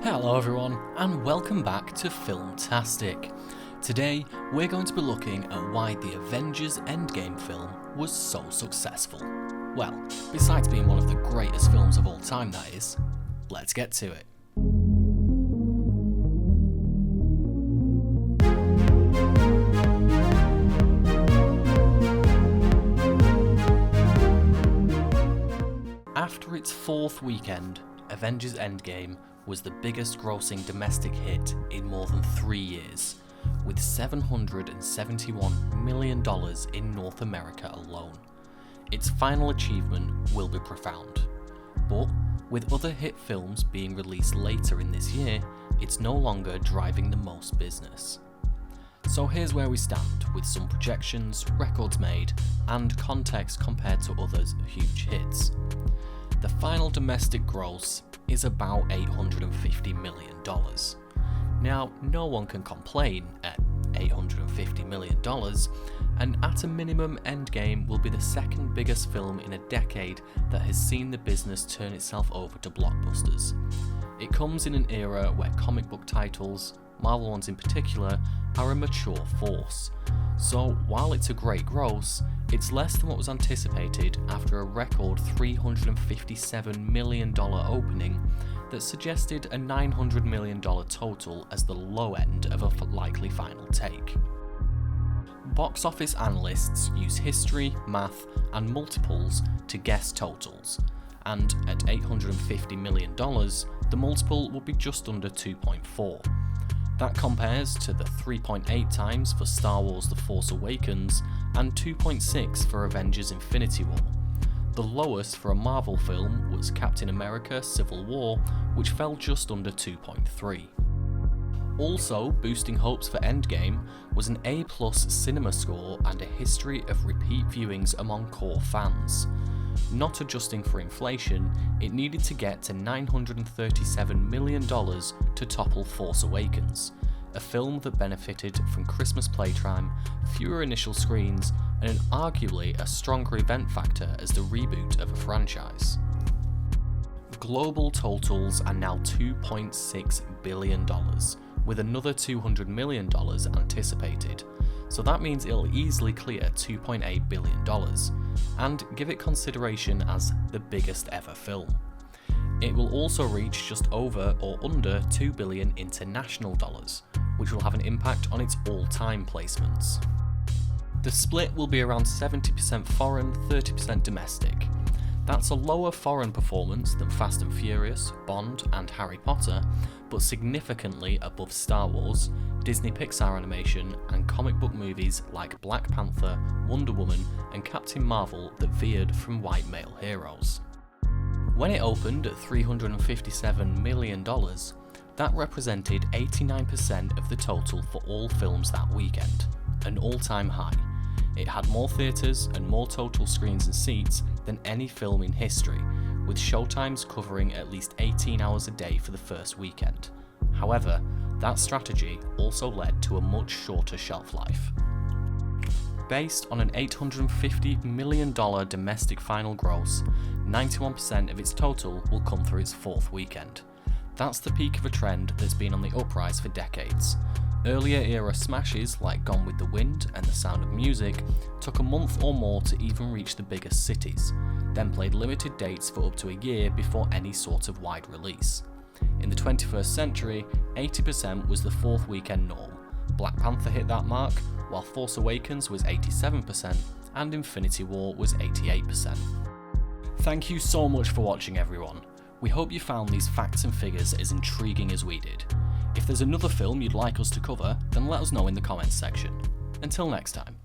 Hello everyone, and welcome back to Filmtastic. Today, we're going to be looking at why the Avengers Endgame film was so successful. Well, besides being one of the greatest films of all time that is, let's get to it. After its fourth weekend, Avengers Endgame was the biggest grossing domestic hit in more than 3 years, with $771 million in North America alone. Its final achievement will be profound, but with other hit films being released later in this year, it's no longer driving the most business. So here's where we stand with some projections, records made, and context compared to others' huge hits. The final domestic gross is about $850 million. Now, no one can complain at $850 million, and at a minimum, Endgame will be the second biggest film in a decade that has seen the business turn itself over to blockbusters. It comes in an era where comic book titles, Marvel ones in particular, are a mature force. So while it's a great gross, it's less than what was anticipated after a record $357 million opening that suggested a $900 million total as the low end of a likely final take. Box office analysts use history, math, and multiples to guess totals, and at $850 million, the multiple will be just under 2.4. That compares to the 3.8 times for Star Wars The Force Awakens and 2.6 for Avengers Infinity War. The lowest for a Marvel film was Captain America Civil War, which fell just under 2.3. Also boosting hopes for Endgame was an A+ cinema score and a history of repeat viewings among core fans. Not adjusting for inflation, it needed to get to $937 million to topple Force Awakens, a film that benefited from Christmas playtime, fewer initial screens, and arguably a stronger event factor as the reboot of a franchise. Global totals are now $2.6 billion, with another $200 million anticipated, so that means it'll easily clear $2.8 billion, and give it consideration as the biggest ever film. It will also reach just over or under $2 billion international dollars, which will have an impact on its all-time placements. The split will be around 70% foreign, 30% domestic. That's a lower foreign performance than Fast and Furious, Bond, and Harry Potter, but significantly above Star Wars, Disney Pixar animation, and comic book movies like Black Panther, Wonder Woman, and Captain Marvel that veered from white male heroes. When it opened at $357 million, that represented 89% of the total for all films that weekend, an all-time high. It had more theatres and more total screens and seats than any film in history, with showtimes covering at least 18 hours a day for the first weekend. However, that strategy also led to a much shorter shelf life. Based on an $850 million domestic final gross, 91% of its total will come through its fourth weekend. That's the peak of a trend that's been on the uprise for decades. Earlier era smashes like Gone with the Wind and The Sound of Music took a month or more to even reach the biggest cities, then played limited dates for up to a year before any sort of wide release. In the 21st century, 80% was the fourth weekend norm. Black Panther hit that mark, while Force Awakens was 87% and Infinity War was 88%. Thank you so much for watching, everyone. We hope you found these facts and figures as intriguing as we did. If there's another film you'd like us to cover, then let us know in the comments section. Until next time.